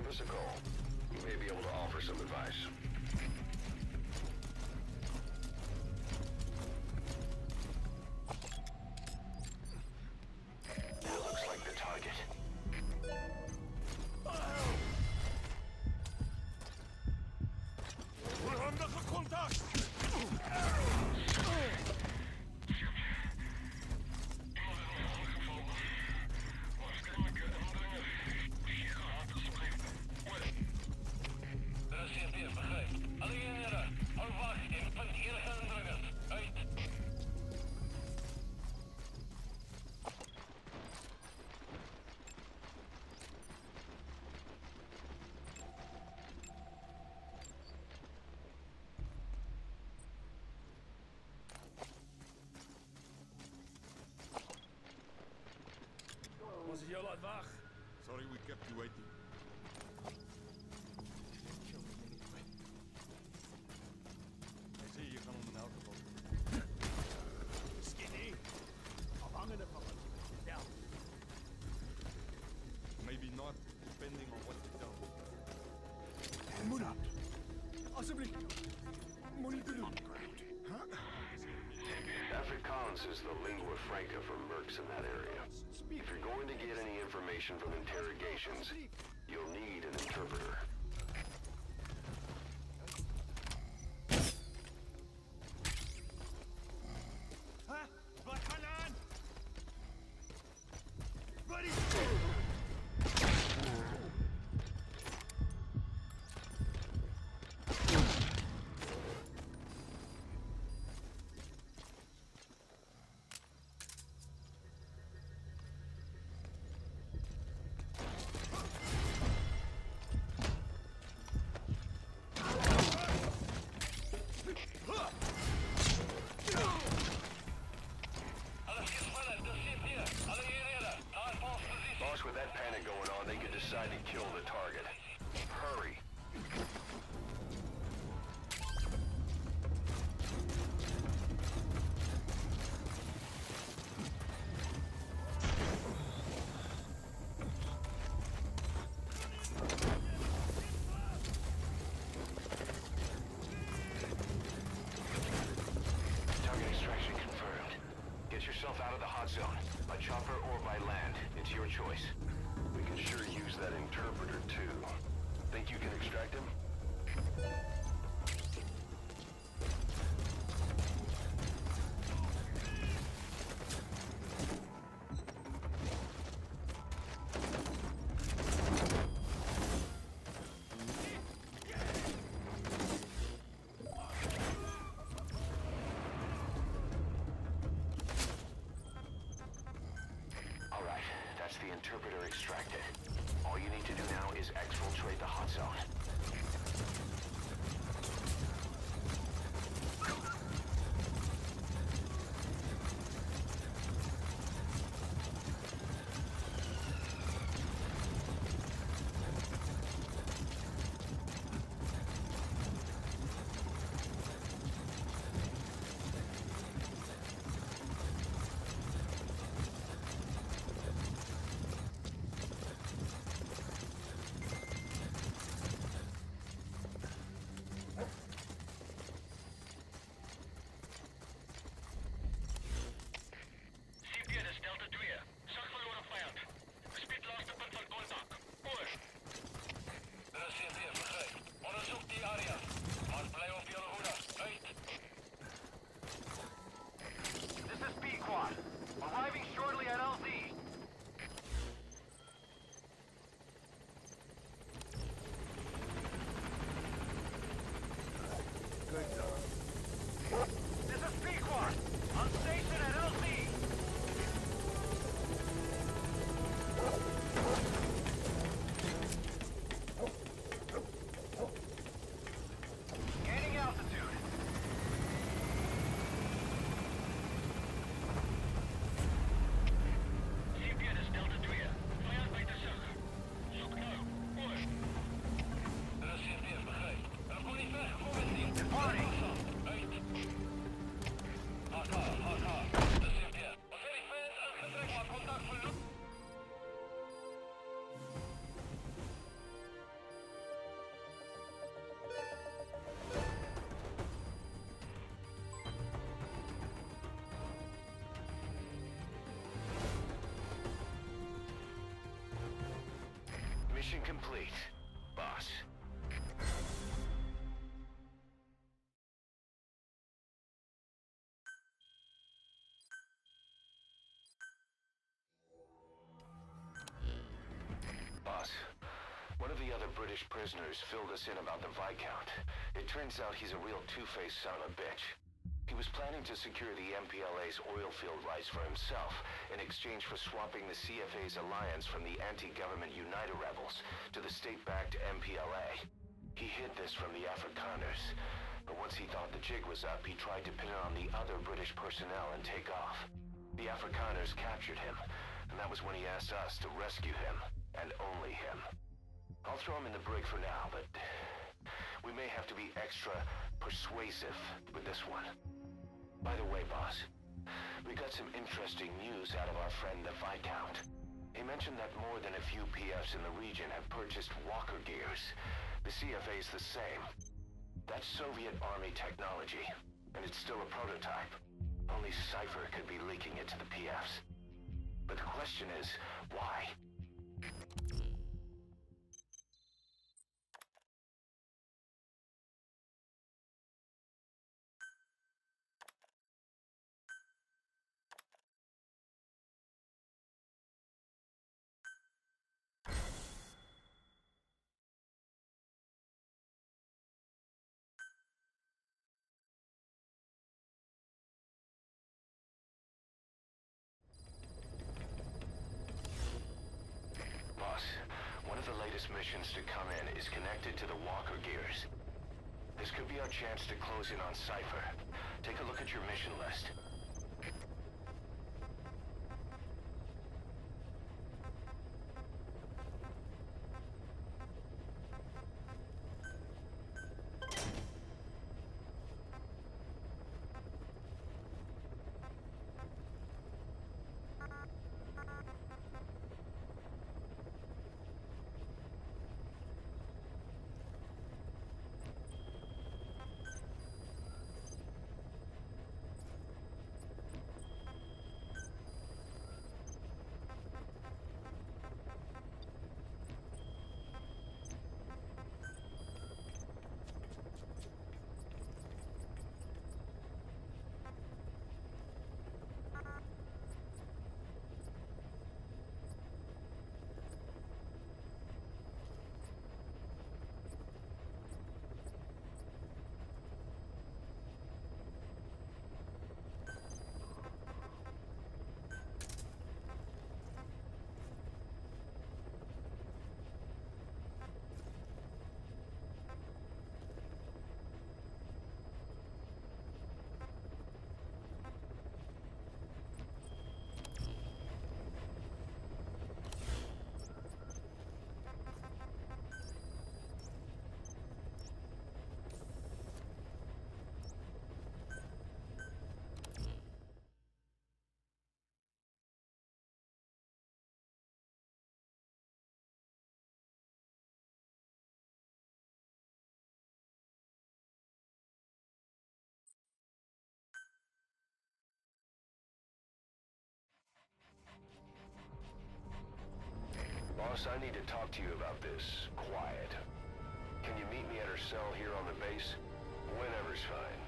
us a call. We may be able to offer some advice. That looks like the target. Was het jou laat wacht? Sorry we kept you waiting. Ik zie je kan om een auto boven. Skinny. Afhangende van wat je me vertelt. Maybe not, depending on what you tell me. Moeder. Alsjeblieft. Moet niet doen. Afrikaans is the lingua franca for mercs in that area. If you're going to get any information from interrogations, you'll need an interpreter. Huh? Wat gaan aan? Buddy! Boss, with that panic going on, they could decide to kill the target. Hurry. Target extraction confirmed. Get yourself out of the hot zone. By chopper or by land. It's your choice. We can sure use that interpreter, too. Think you can extract him? Alright, that's the interpreter extracted. All you need to do now is exfiltrate the hot zone. complete, boss. Boss, one of the other British prisoners filled us in about the Viscount. It turns out he's a real two-faced son of a bitch. He was planning to secure the MPLA's oil field rights for himself in exchange for swapping the CFA's alliance from the anti-government United rebels to the state-backed MPLA. He hid this from the Afrikaners, but once he thought the jig was up, he tried to pin it on the other British personnel and take off. The Afrikaners captured him, and that was when he asked us to rescue him, and only him. I'll throw him in the brig for now, but we may have to be extra persuasive with this one. By the way, boss, we got some interesting news out of our friend the Viscount. He mentioned that more than a few PFs in the region have purchased walker gears. The CFA's the same. That's Soviet Army technology, and it's still a prototype. Only Cypher could be leaking it to the PFs. But the question is, why? One of the latest missions to come in is connected to the walker gears. This could be our chance to close in on Cypher. Take a look at your mission list. Boss, I need to talk to you about this. Quiet. Can you meet me at her cell here on the base? Whenever's fine.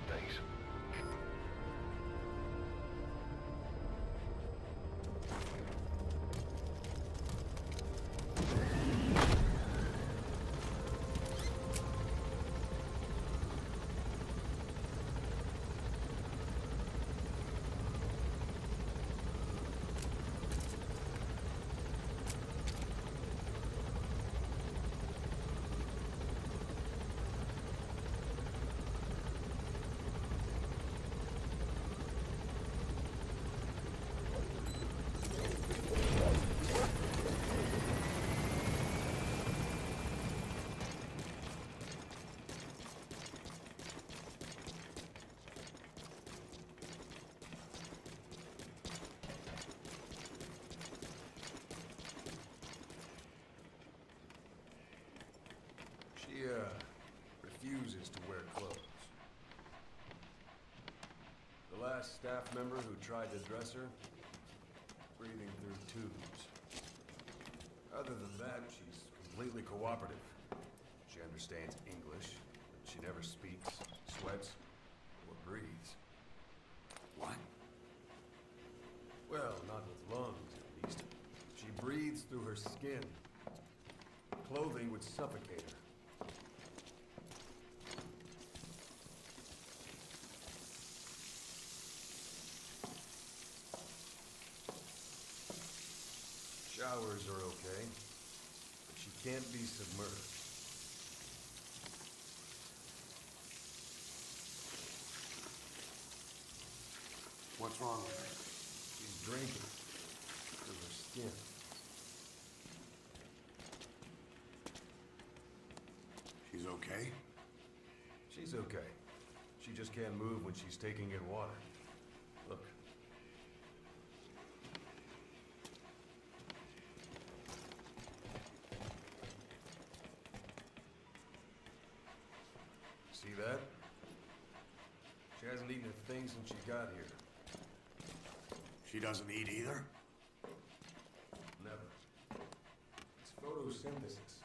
Thanks. She, refuses to wear clothes. The last staff member who tried to dress her, breathing through tubes. Other than that, she's completely cooperative. She understands English, but she never speaks, sweats, or breathes. What? Well, not with lungs, at least. She breathes through her skin. Clothing would suffocate her. Showers are okay, but she can't be submerged. What's wrong with her? She's drinking through her skin. She's okay? She's okay. She just can't move when she's taking in water. Look. See that? She hasn't eaten a thing since she got here. She doesn't eat either? Never. It's photosynthesis.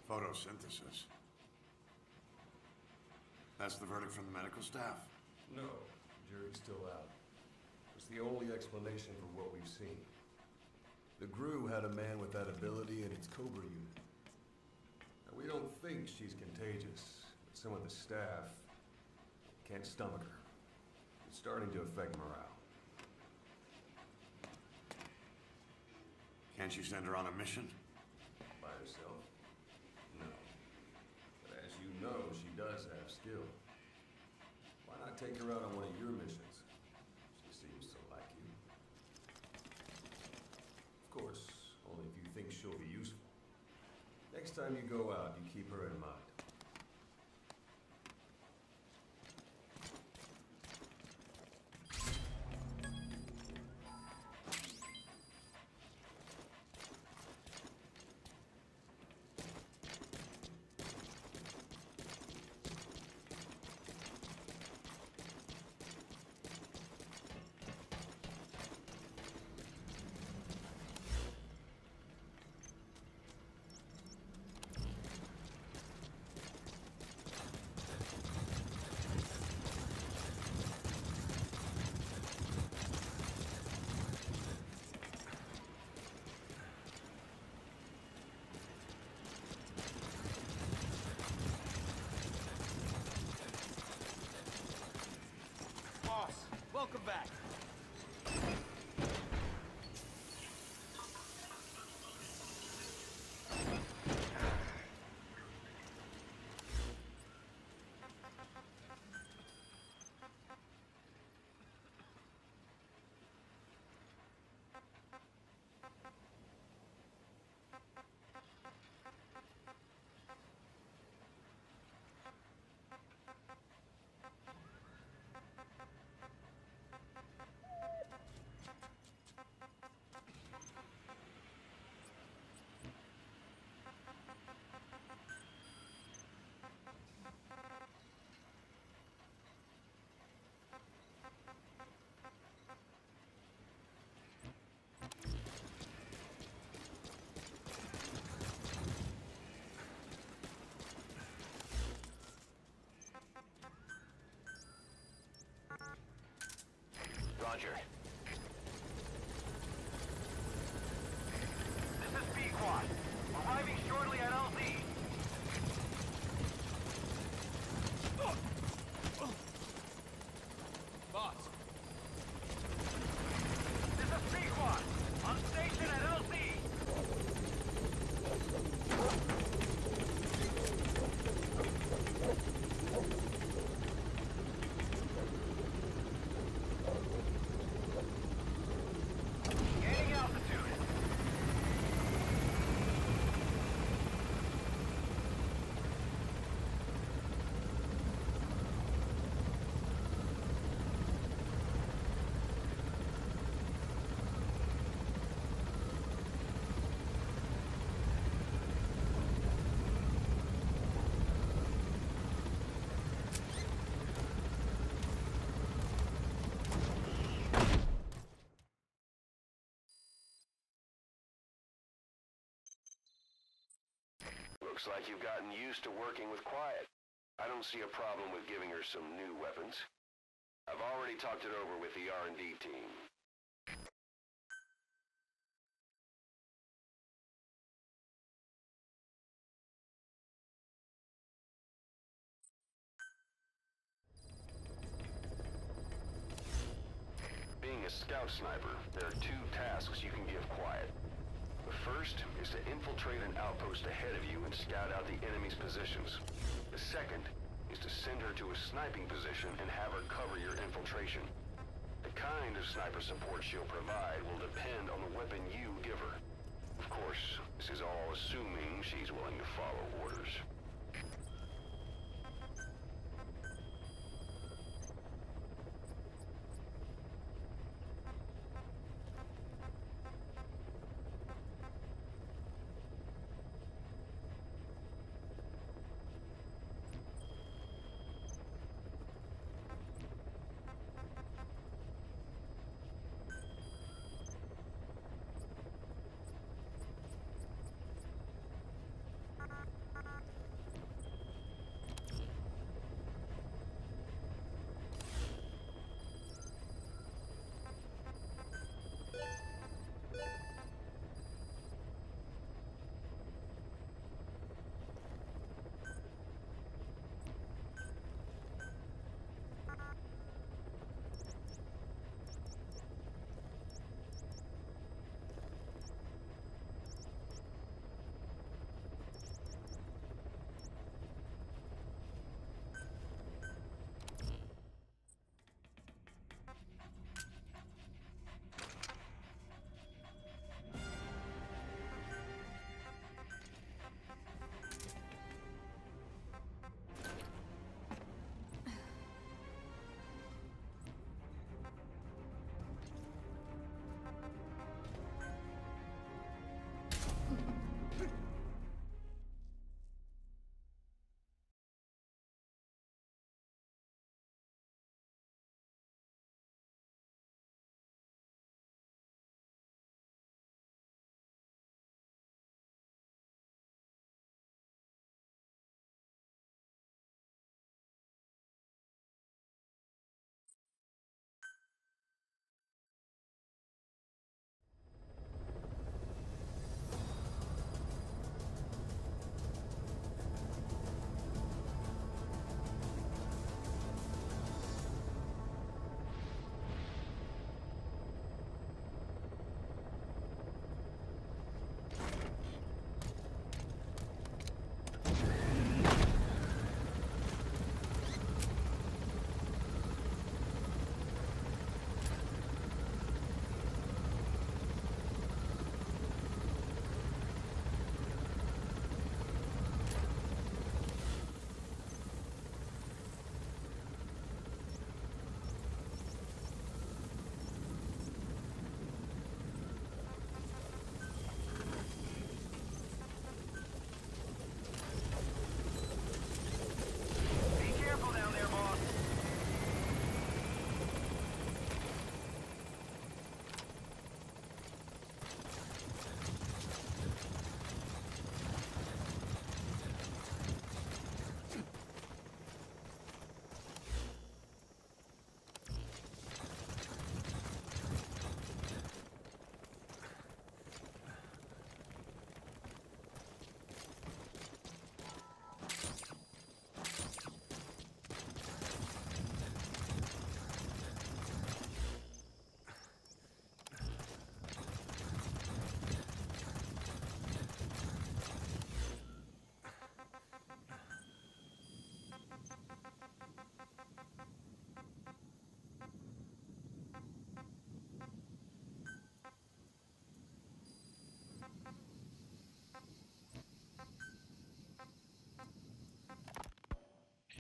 Photosynthesis. That's the verdict from the medical staff. No, the jury's still out. It's the only explanation for what we've seen. The GRU had a man with that ability in its Cobra unit. Now, we don't think she's contagious, but some of the staff can't stomach her. It's starting to affect morale. Can't you send her on a mission? By herself? No. But as you know, she does have skill. Why not take her out on one of your missions? She seems to like you. Of course, only if you think she'll be useful. Next time you go out, you keep her in mind. Boss, welcome back. Roger. This is B-Quad. Arriving shortly at LZ. Boss, This is B-Quad. On station at LZ. Looks like you've gotten used to working with Quiet. I don't see a problem with giving her some new weapons. I've already talked it over with the R&D team. Being a scout sniper, there are two tasks you can give Quiet. The first is to infiltrate an outpost ahead of you and scout out the enemy's positions. The second is to send her to a sniping position and have her cover your infiltration. The kind of sniper support she'll provide will depend on the weapon you give her. Of course, this is all assuming she's willing to follow orders.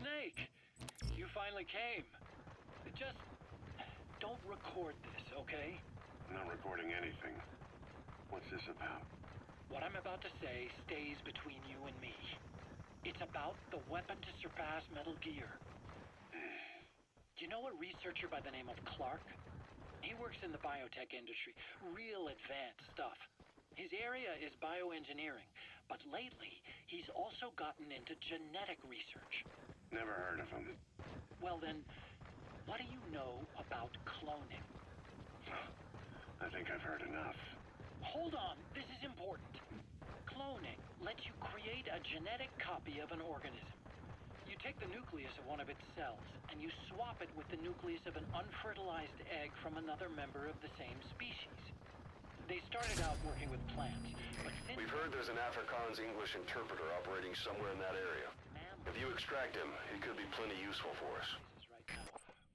Snake, you finally came. Just don't record this, okay? I'm not recording anything. What's this about? What I'm about to say stays between you and me. It's about the weapon to surpass Metal Gear. You know a researcher by the name of Clark? He works in the biotech industry. Real advanced stuff. His area is bioengineering, but lately He's also gotten into genetic research. Never heard of him. Well then, what do you know about cloning? I think I've heard enough. Hold on, this is important. Cloning lets you create a genetic copy of an organism. You take the nucleus of one of its cells, and you swap it with the nucleus of an unfertilized egg from another member of the same species. They started out working with plants, but since... We've heard there's an Afrikaans English interpreter operating somewhere in that area. If you extract him, he could be plenty useful for us. Right now.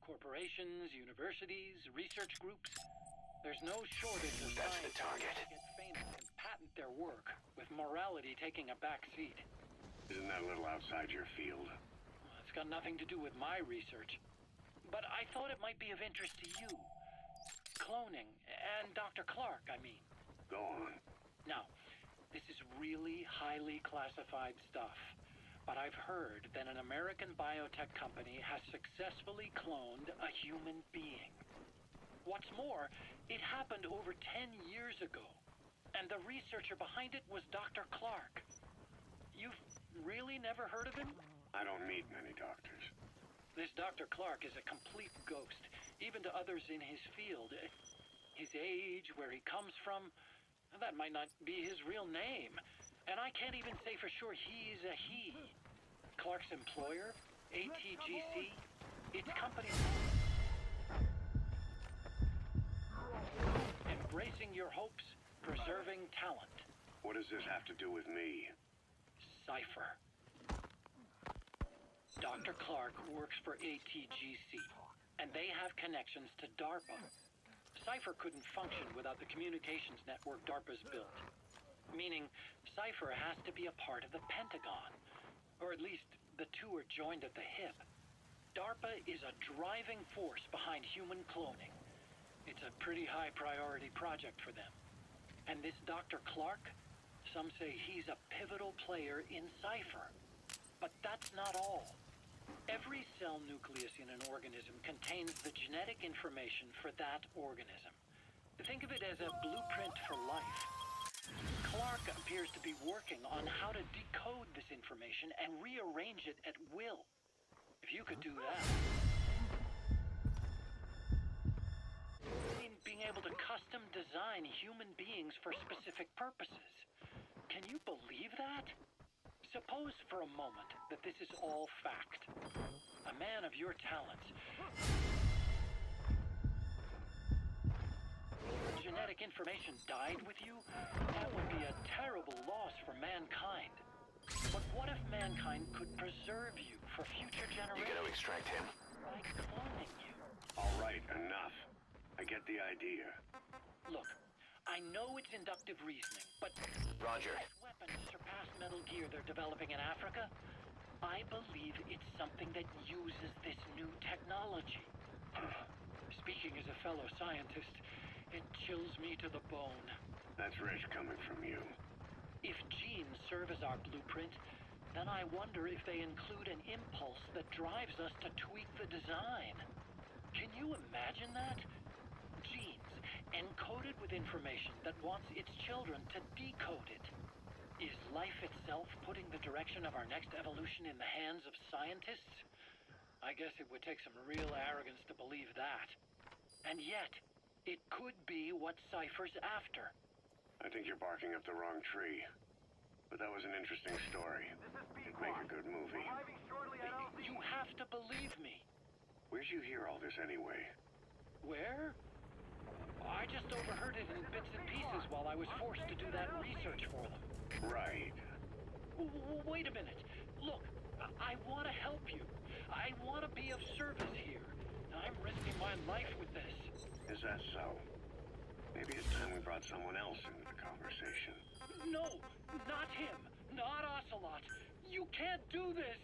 Corporations, universities, research groups. There's no shortage of That's the scientists target. who get famous and patent their work, with morality taking a back seat. Isn't that a little outside your field? Well, it's got nothing to do with my research. But I thought it might be of interest to you. Cloning, and Dr. Clark, I mean. Go on. Now, this is really highly classified stuff. But I've heard that an American biotech company has successfully cloned a human being. What's more, it happened over 10 years ago. And the researcher behind it was Dr. Clark. You've really never heard of him? I don't meet many doctors. This Dr. Clark is a complete ghost, even to others in his field. His age, where he comes from, that might not be his real name. And I can't even say for sure he's a he. Clark's employer, ATGC, its company... Embracing your hopes, preserving talent. What does this have to do with me? Cypher. Dr. Clark works for ATGC, and they have connections to DARPA. Cypher couldn't function without the communications network DARPA's built. Meaning, Cypher has to be a part of the Pentagon. Or at least, the two are joined at the hip. DARPA is a driving force behind human cloning. It's a pretty high priority project for them. And this Dr. Clark, some say he's a pivotal player in Cypher. But that's not all. Every cell nucleus in an organism contains the genetic information for that organism. Think of it as a blueprint for life. Clark appears to be working on how to decode this information and rearrange it at will. If you could do that... being able to custom design human beings for specific purposes. Can you believe that? Suppose for a moment that this is all fact. A man of your talents. Genetic information died with you? That would be a terrible loss for mankind. But what if mankind could preserve you for future generations? You gotta extract him. By cloning you. All right, enough. I get the idea. Look, I know it's inductive reasoning, but... Roger. This weapon to surpass Metal Gear they're developing in Africa, I believe it's something that uses this new technology. Speaking as a fellow scientist, it chills me to the bone. That's rich coming from you. If genes serve as our blueprint, then I wonder if they include an impulse that drives us to tweak the design. Can you imagine that? Genes, encoded with information that wants its children to decode it. Is life itself putting the direction of our next evolution in the hands of scientists? I guess it would take some real arrogance to believe that. And yet, it could be what Cypher's after. I think you're barking up the wrong tree. But that was an interesting story. It'd make a good movie. Arriving shortly at LZ. You have to believe me. Where'd you hear all this anyway? Where? I just overheard it in bits and pieces while I was forced to do that research for them. Right. Wait a minute. Look, I want to help you. I want to be of service here. I'm risking my life with this. Is that so? Maybe it's time we brought someone else into the conversation. No, not him. Not Ocelot. You can't do this.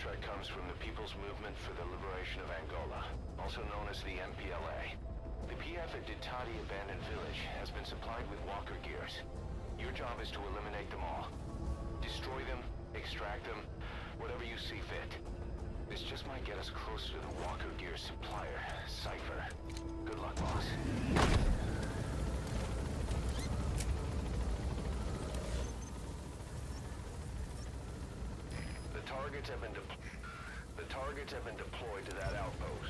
contract comes from the People's Movement for the Liberation of Angola, also known as the MPLA. The PF at Ditati Abandoned Village has been supplied with walker gears. Your job is to eliminate them all. Destroy them, extract them, whatever you see fit. This just might get us closer to the walker gear supplier, Cypher. Good luck, boss. The targets have been deployed to that outpost.